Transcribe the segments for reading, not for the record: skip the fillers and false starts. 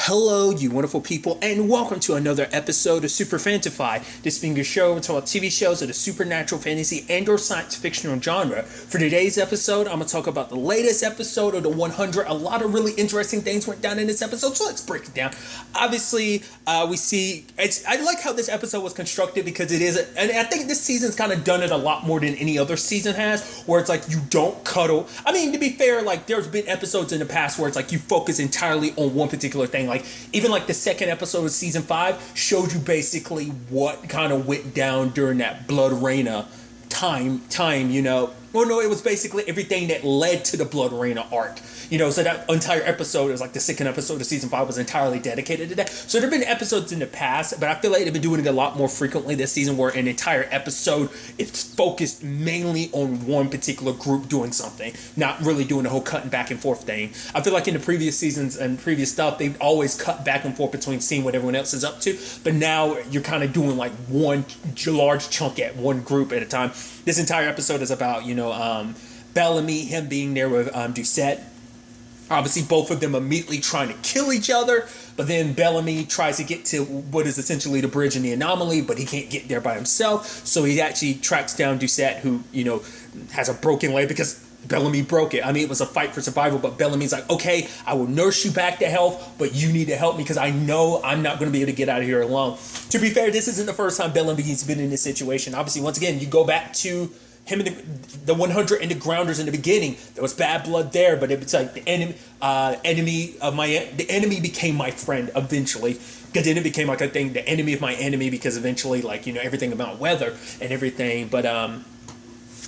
Hello, you wonderful people, and welcome to another episode of Super-Fanta-Fi. This being a show about TV shows of the supernatural, fantasy, and/or science fictional genre. For today's episode, I'm going to talk about the latest episode of the 100. A lot of really interesting things went down in this episode, so let's break it down. Obviously, we see... I like how this episode was constructed because it is... And I think this season's kind of done it a lot more than any other season has, where it's like you don't cuddle. I mean, to be fair, like there's been episodes in the past where it's like you focus entirely on one particular thing. Like even like the second episode of season 5 showed you basically what kind of went down during that Blood Reina time, you know. Well, no, it was basically everything that led to the Blood Reina arc. You know, so that entire episode is like the second episode of season 5 was entirely dedicated to that. So there have been episodes in the past, but I feel like they've been doing it a lot more frequently this season where an entire episode is focused mainly on one particular group doing something, not really doing the whole cutting back and forth thing. I feel like in the previous seasons and previous stuff, they've always cut back and forth between seeing what everyone else is up to, but now you're kind of doing like one large chunk at one group at a time. This entire episode is about, you know, Bellamy, him being there with Doucette. Obviously, both of them immediately trying to kill each other, but then Bellamy tries to get to what is essentially the bridge in the anomaly, but he can't get there by himself, so he actually tracks down Doucette, who, you know, has a broken leg because Bellamy broke it. I mean, it was a fight for survival, but Bellamy's like, okay, I will nurse you back to health, but you need to help me because I know I'm not going to be able to get out of here alone. To be fair, this isn't the first time Bellamy's been in this situation. Obviously, once again, you go back to him and the 100 and the Grounders in the beginning. There was bad blood there, but it's like the enemy became my friend eventually. Because then it became like a thing, the enemy of my enemy, because eventually, like, you know, everything about weather and everything. But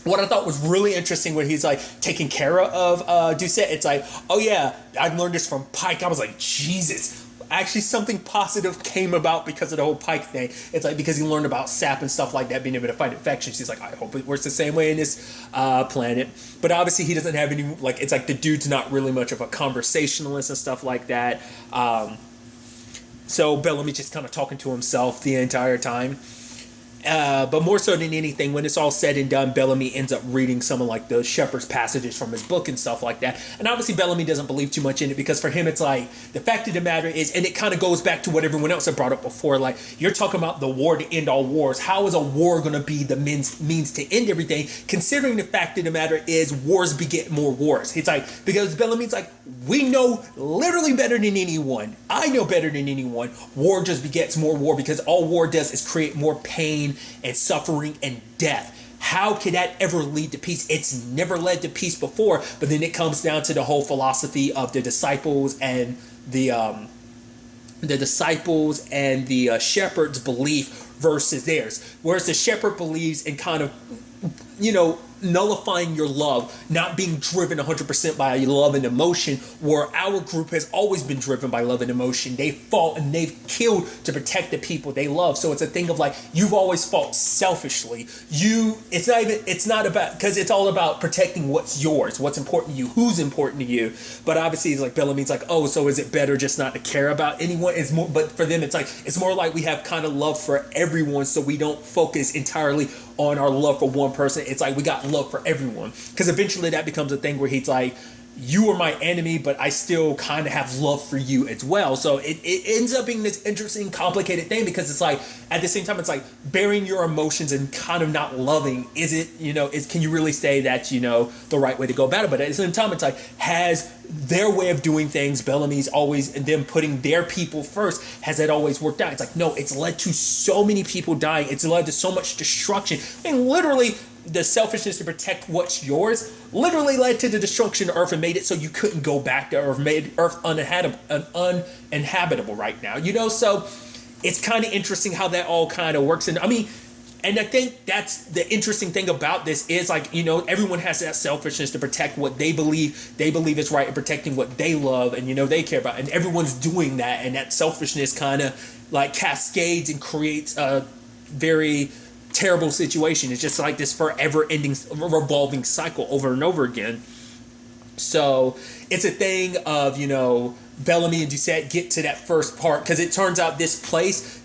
what I thought was really interesting when he's like taking care of Doucette, it's like, oh yeah, I learned this from Pike. I was like, Jesus. Actually, something positive came about because of the whole Pike thing. It's like because he learned about sap and stuff like that, being able to fight infections. He's like, I hope it works the same way in this planet. But obviously, he doesn't have any, like, it's like the dude's not really much of a conversationalist and stuff like that. So Bellamy just kind of talking to himself the entire time. But more so than anything, when it's all said and done, Bellamy ends up reading some of like the Shepherd's passages from his book and stuff like that. And obviously Bellamy doesn't believe too much in it because for him it's like, the fact of the matter is, and it kind of goes back to what everyone else had brought up before, like you're talking about the war to end all wars. How is a war going to be the means to end everything, considering the fact of the matter is wars beget more wars? It's like, because Bellamy's like, we know literally better than anyone. I know better than anyone. War just begets more war because all war does is create more pain and suffering and death. How could that ever lead to peace? It's never led to peace before, but then it comes down to the whole philosophy of the disciples and the shepherd's belief versus theirs. Whereas the shepherd believes in kind of, you know, nullifying your love, not being driven 100% by love and emotion, where our group has always been driven by love and emotion. They fought and they've killed to protect the people they love. So it's a thing of like, you've always fought selfishly. It's not about, because it's all about protecting what's yours, what's important to you, who's important to you. But obviously it's like Bellamy's like, oh, so is it better just not to care about anyone? It's more, but for them it's like, it's more like we have kind of love for everyone, so we don't focus entirely on our love for one person. It's like we got love for everyone, because eventually that becomes a thing where he's like, you are my enemy, but I still kind of have love for you as well. So it ends up being this interesting, complicated thing, because it's like, at the same time, it's like bearing your emotions and kind of not loving. Is it, you know, can you really say that's, you know, the right way to go about it? But at the same time, it's like, has their way of doing things, Bellamy's always, and them putting their people first, has that always worked out? It's like, no, it's led to so many people dying. It's led to so much destruction. And literally, the selfishness to protect what's yours literally led to the destruction of Earth and made it so you couldn't go back to Earth, made Earth uninhabitable right now, you know? So it's kind of interesting how that all kind of works. And I mean, and I think that's the interesting thing about this is, like, you know, everyone has that selfishness to protect what they believe is right, and protecting what they love and, you know, they care about. And everyone's doing that, and that selfishness kind of like cascades and creates a very terrible situation. It's just like this forever ending revolving cycle over and over again. So it's a thing of, you know, Bellamy and Doucette get to that first part, because it turns out this place,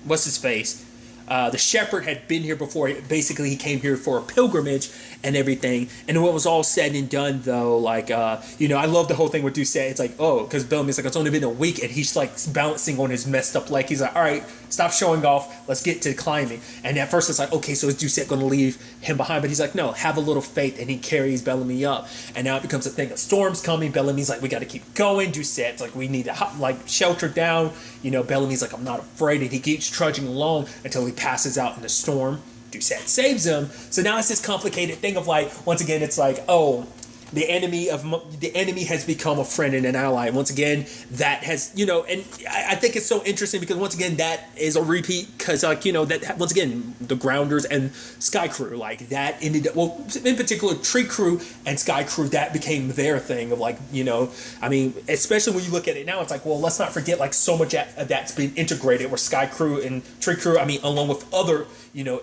what's his face, the shepherd had been here before. Basically, he came here for a pilgrimage and everything. And when it was all said and done, though, like, I love the whole thing where Doucette, it's like, oh, because Bellamy's like, it's only been a week, and he's like balancing on his messed up leg. He's like, all right, stop showing off. Let's get to climbing. And at first, it's like, okay, so is Doucette going to leave him behind? But he's like, no, have a little faith. And he carries Bellamy up. And now it becomes a thing. A storm's coming. Bellamy's like, we got to keep going. Doucette's like, we need to shelter down. Bellamy's like, I'm not afraid. And he keeps trudging along until he passes out in the storm. Doucette saves him. So now it's this complicated thing of like, once again, it's like, oh, the enemy has become a friend and an ally. Once again, that has, and I think it's so interesting because once again, that is a repeat because that once again, the Grounders and Sky Crew, like that ended up, well, in particular, Tree Crew and Sky Crew, that became their thing of like, especially when you look at it now, it's like, well, let's not forget like so much of that's been integrated where Sky Crew and Tree Crew, along with other,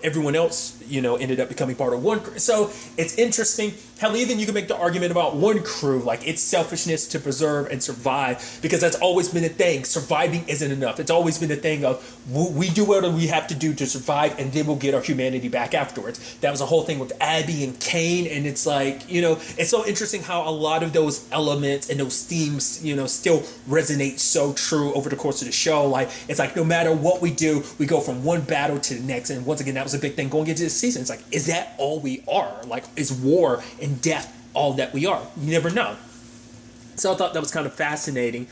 everyone else, ended up becoming part of one crew. So it's interesting. Hell, even you can make the argument about one crew, like its selfishness to preserve and survive, because that's always been a thing. Surviving isn't enough. It's always been a thing of we do what we have to do to survive, and then we'll get our humanity back afterwards. That was a whole thing with Abby and Kane, and it's like, it's so interesting how a lot of those elements and those themes, still resonate so true over the course of the show. Like, it's like no matter what we do, we go from one battle to the next, and once again, that was a big thing going into this season. It's like, is that all we are? Like, is war and death all that we are? You never know. So I thought that was kind of fascinating.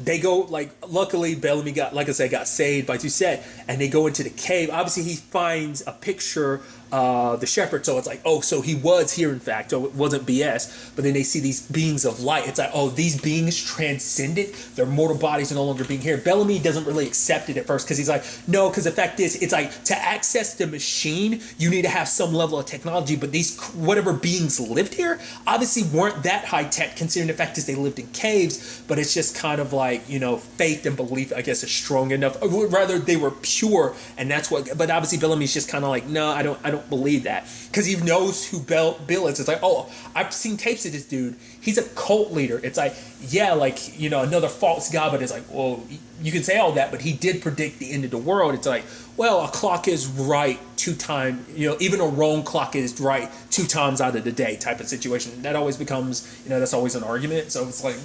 They go, like, luckily Bellamy got saved by Doucette, and they go into the cave. Obviously, he finds a picture of the shepherd, so it's like, oh, so he was here, in fact, so it wasn't BS. But then they see these beings of light. It's like, oh, these beings transcended. Their mortal bodies are no longer being here. Bellamy doesn't really accept it at first, because he's like, no, because the fact is, it's like, to access the machine, you need to have some level of technology, but these, whatever beings lived here, obviously weren't that high-tech, considering the fact is they lived in caves, but it's just kind of like, faith and belief, I guess, is strong enough. Or rather, they were pure, and that's what. But obviously, Bellamy's just kind of like, no, I don't believe that, because he knows who Bill is. It's like, oh, I've seen tapes of this dude. He's a cult leader. It's like, yeah, like, another false god. But it's like, well, you can say all that, but he did predict the end of the world. It's like, well, a clock is right 2 times, even a wrong clock is right 2 times out of the day type of situation. That always becomes, that's always an argument. So it's like,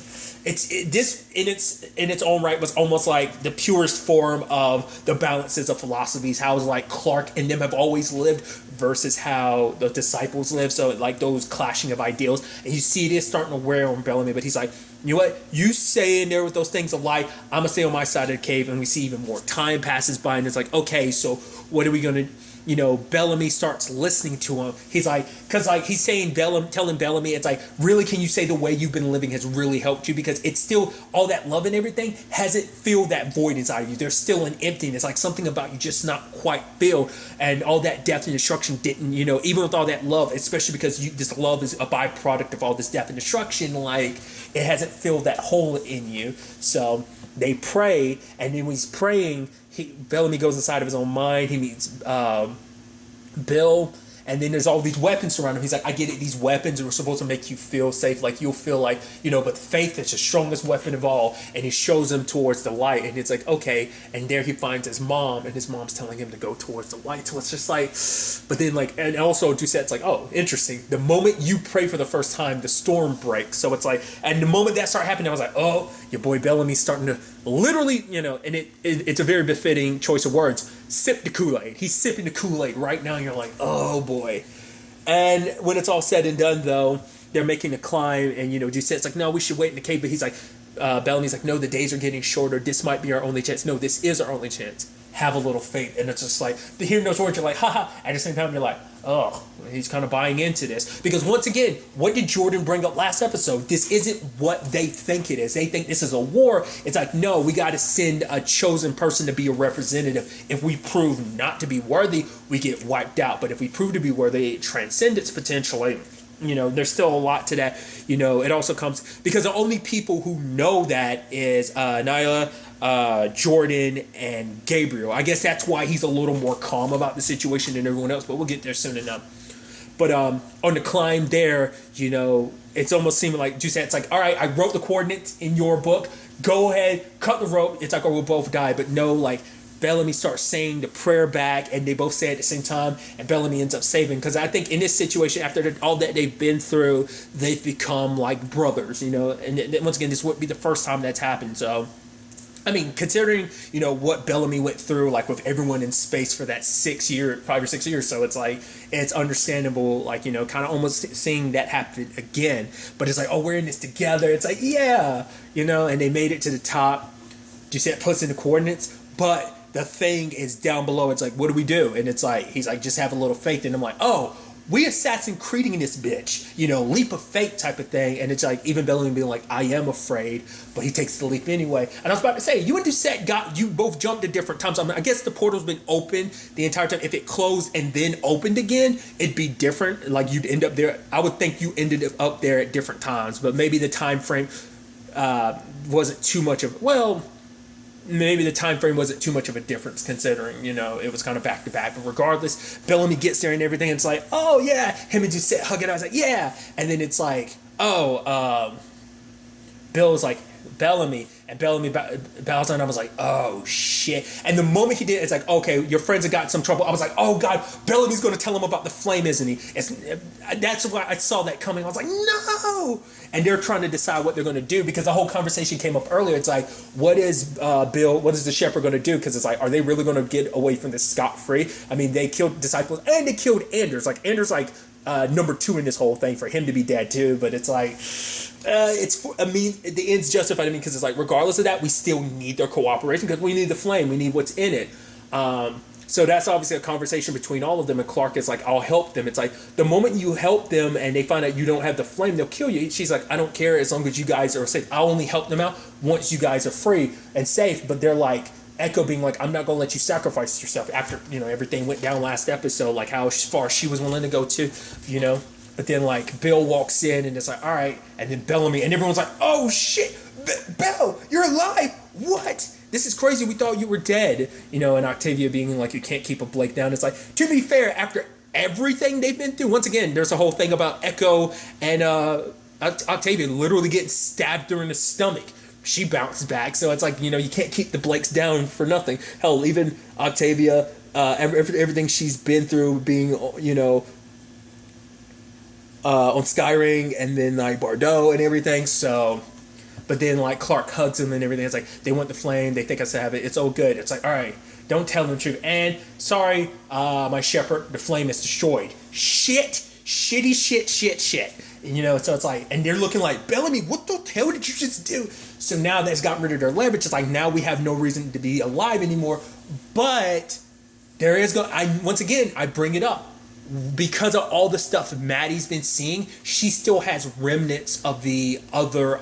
this in its own right was almost like the purest form of the balances of philosophies, how like Clark and them have always lived versus how the disciples live. So like those clashing of ideals, and you see this starting to wear on Bellamy, but he's like, you know what, you stay in there with those things of light, I'm gonna stay on my side of the cave. And we see even more time passes by, and it's like, okay, so what are we gonna, Bellamy starts listening to him. He's like, because like he's saying, telling Bellamy, it's like, really, can you say the way you've been living has really helped you? Because it's still, all that love and everything hasn't filled that void inside of you. There's still an emptiness, like something about you just not quite filled. And all that death and destruction didn't, even with all that love, especially because this love is a byproduct of all this death and destruction, like it hasn't filled that hole in you. So they pray, and then when he's praying, Bellamy goes inside of his own mind. He meets Bill, and then there's all these weapons around him. He's like, I get it, these weapons are supposed to make you feel safe, like you'll feel like, but faith is the strongest weapon of all. And he shows him towards the light, and it's like, okay. And there he finds his mom, and his mom's telling him to go towards the light. So it's just like, but then like, and also Doucette's like, oh, interesting. The moment you pray for the first time, the storm breaks. So it's like, and the moment that started happening, I was like, oh, your boy Bellamy's starting to literally, and it's a very befitting choice of words, sip the Kool-Aid. He's sipping the Kool-Aid right now, and you're like, oh boy. And when it's all said and done, though, they're making the climb, and Doucette's like, no, we should wait in the cave. But he's like, Bellamy's like, no, the days are getting shorter. This might be our only chance. No, this is our only chance. Have a little faith. And it's just like, hearing those words, you're like, haha. At the same time, you're like, oh, he's kind of buying into this. Because once again, what did Jordan bring up last episode? This isn't what they think it is. They think this is a war. It's like, no, we got to send a chosen person to be a representative. If we prove not to be worthy, we get wiped out. But if we prove to be worthy, transcendence potentially, there's still a lot to that. It also comes because the only people who know that is Nyla, Jordan, and Gabriel. I guess that's why he's a little more calm about the situation than everyone else, but we'll get there soon enough. But on the climb there, it's almost seeming like Doucette's like, all right, I wrote the coordinates in your book. Go ahead, cut the rope. It's like, oh, we'll both die. But no, like, Bellamy starts saying the prayer back, and they both say it at the same time, and Bellamy ends up saving. Because I think in this situation, after all that they've been through, they've become like brothers, you know. And once again, this wouldn't be the first time that's happened. So, I mean, considering, you know, what Bellamy went through, like with everyone in space for that 5 or 6 years, so it's like, it's understandable, like, you know, kind of almost seeing that happen again. But it's like, oh, we're in this together. It's like, yeah, you know, and they made it to the top. You see that puts in the coordinates, but the thing is down below. It's like, what do we do? And it's like, he's like, just have a little faith. And I'm like, oh, we Assassin Creeding this bitch, you know, leap of faith type of thing. And it's like, even Bellamy being like, I am afraid, but he takes the leap anyway. And I was about to say, you and Doucette you both jumped at different times. I mean, I guess the portal's been open the entire time. If it closed and then opened again, it'd be different. Like, you'd end up there. I would think you ended up there at different times, but maybe the time frame wasn't too much of, well, maybe the time frame wasn't too much of a difference, considering, you know, it was kind of back to back. But regardless, Bellamy gets there and everything, and it's like, oh yeah, him and Doucette hug it. I was like, yeah. And then it's like, oh, Bill's like, Bellamy, and Bellamy bows down. I was like, oh shit. And the moment he did, it's like, okay, your friends have got in some trouble. I was like, oh god, Bellamy's going to tell him about the flame, isn't he? That's why I saw that coming. I was like, no. And they're trying to decide what they're going to do, because the whole conversation came up earlier. It's like, what is the shepherd going to do? Because it's like, are they really going to get away from this scot-free? I mean, they killed disciples and they killed Anders. Like, Anders, like, number 2 in this whole thing, for him to be dead too. But it's like, the end's justified. I mean, because it's like, regardless of that, we still need their cooperation, because we need the flame. We need what's in it. So that's obviously a conversation between all of them, and Clark is like, I'll help them. It's like, the moment you help them and they find out you don't have the flame, they'll kill you. She's like, I don't care as long as you guys are safe. I'll only help them out once you guys are free and safe. But they're like, Echo being like, I'm not going to let you sacrifice yourself after, you know, everything went down last episode, like how far she was willing to go to, you know. But then, like, Bill walks in and it's like, all right. And then Bellamy, and everyone's like, oh shit, Bell, you're alive. What? This is crazy. We thought you were dead. You know, and Octavia being like, you can't keep a Blake down. It's like, to be fair, after everything they've been through, once again, there's a whole thing about Echo and Octavia literally getting stabbed through in the stomach. She bounced back. So it's like, you know, you can't keep the Blakes down for nothing. Hell, even Octavia, everything she's been through, being, you know, on Skyring, and then like Bordeaux and everything. So, but then like Clark hugs him and everything. It's like, they want the flame. They think us to have it. It's all good. It's like, all right, don't tell them the truth. And sorry, my shepherd, the flame is destroyed. Shitty shit. And, you know, so it's like, and they're looking like, Bellamy, what the hell did you just do? So now that's gotten rid of their leverage. It's like, now we have no reason to be alive anymore. But there is once again, I bring it up. Because of all the stuff Maddie's been seeing, she still has remnants of the other,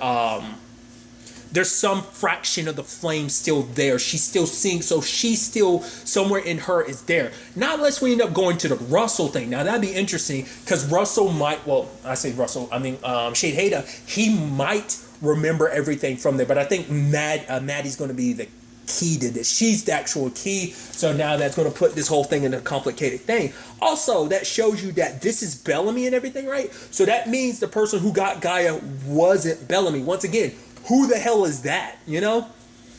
there's some fraction of the flame still there. She's still seeing, so she's still, somewhere in her is there. Not unless we end up going to the Russell thing. Now that'd be interesting, because Russell might, well, I say Russell, I mean, Shade Hader, he might remember everything from there, but I think Maddie's going to be the key to this. She's the actual key. So now that's going to put this whole thing in a complicated thing. Also, that shows you that this is Bellamy and everything, right? So that means the person who got Gaia wasn't Bellamy. Once again, who the hell is that, you know?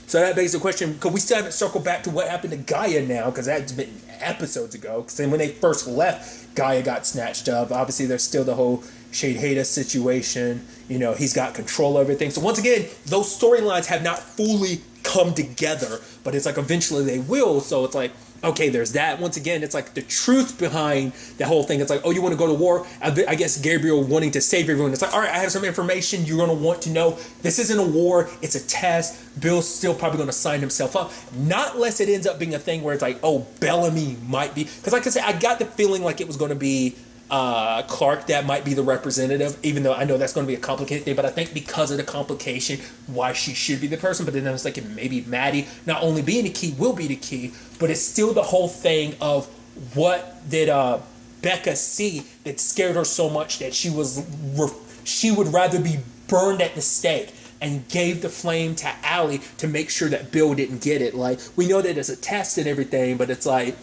So that begs the question, because we still haven't circled back to what happened to Gaia now, because that's been episodes ago. Because then when they first left, Gaia got snatched up. Obviously, there's still the whole Shade Hader situation. You know, he's got control of everything. So once again, those storylines have not fully come together, but it's like eventually they will. So it's like, okay, there's that. Once again, it's like the truth behind the whole thing. It's like, oh, you want to go to war? I guess Gabriel wanting to save everyone. It's like, all right, I have some information you're going to want to know. This isn't a war. It's a test. Bill's still probably going to sign himself up. Not unless it ends up being a thing where it's like, oh, Bellamy might be. Because like I said, I got the feeling like it was going to be Clark that might be the representative, even though I know that's going to be a complicated thing, but I think because of the complication, why she should be the person. But then I was thinking maybe Maddie not only being the key will be the key, but it's still the whole thing of what did Becca see that scared her so much that she would rather be burned at the stake, and gave the flame to Allie to make sure that Bill didn't get it. Like, we know that it's a test and everything, but it's like,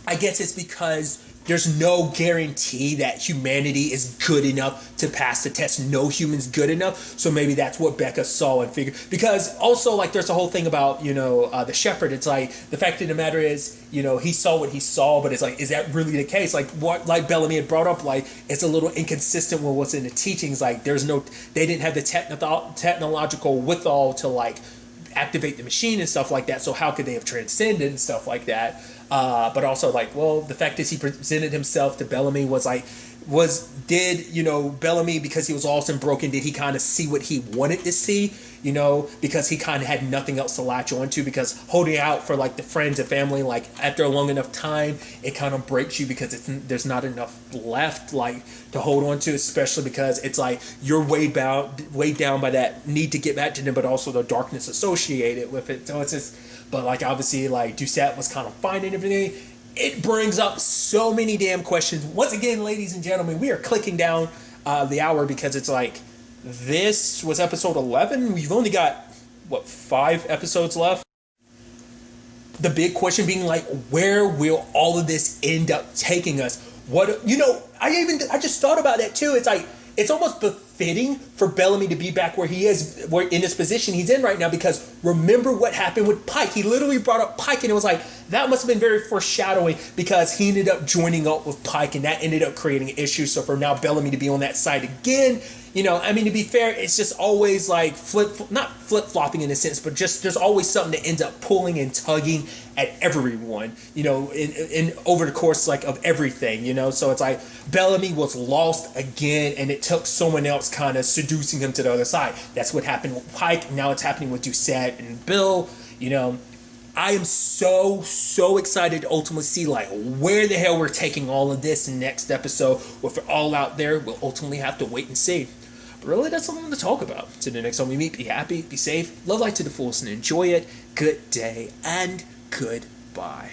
I guess it's because there's no guarantee that humanity is good enough to pass the test. No human's good enough. So maybe that's what Becca saw and figured. Because also, like, there's a whole thing about, the shepherd. It's like, the fact of the matter is, he saw what he saw, but it's like, is that really the case? Like, what, like Bellamy had brought up, like, it's a little inconsistent with what's in the teachings. Like, they didn't have the technological withal to, like, activate the machine and stuff like that. So how could they have transcended and stuff like that? But also, like, well, the fact is he presented himself to Bellamy Bellamy, because he was lost and broken, did he kind of see what he wanted to see? Because he kind of had nothing else to latch onto, because holding out for, like, the friends and family, like, after a long enough time, it kind of breaks you because there's not enough left, like, to hold on to, especially because it's like you're weighed down by that need to get back to them, but also the darkness associated with it. So it's just, but, like, obviously, like, Doucette was kind of finding everything. It brings up so many damn questions. Once again, ladies and gentlemen, we are clicking down the hour, because it's like, this was episode 11. We've only got, 5 episodes left? The big question being, like, where will all of this end up taking us? I just thought about that too. It's like, it's almost befitting for Bellamy to be back where he is, where in this position he's in right now, because remember what happened with Pike. He literally brought up Pike, and it was like, that must have been very foreshadowing, because he ended up joining up with Pike, and that ended up creating issues. So for now Bellamy to be on that side again, to be fair, it's just always like not flip-flopping in a sense, but just there's always something that ends up pulling and tugging at everyone, in over the course, like, of everything, so it's like Bellamy was lost again, and it took someone else kind of seducing him to the other side. That's what happened with Pike. Now it's happening with Doucette and Bill. I am so excited to ultimately see, like, where the hell we're taking all of this in the next episode. If we're all out there, we'll ultimately have to wait and see. But really, that's something to talk about. Till the next time we meet, be happy, be safe, love life to the fullest, and enjoy it. Good day and goodbye.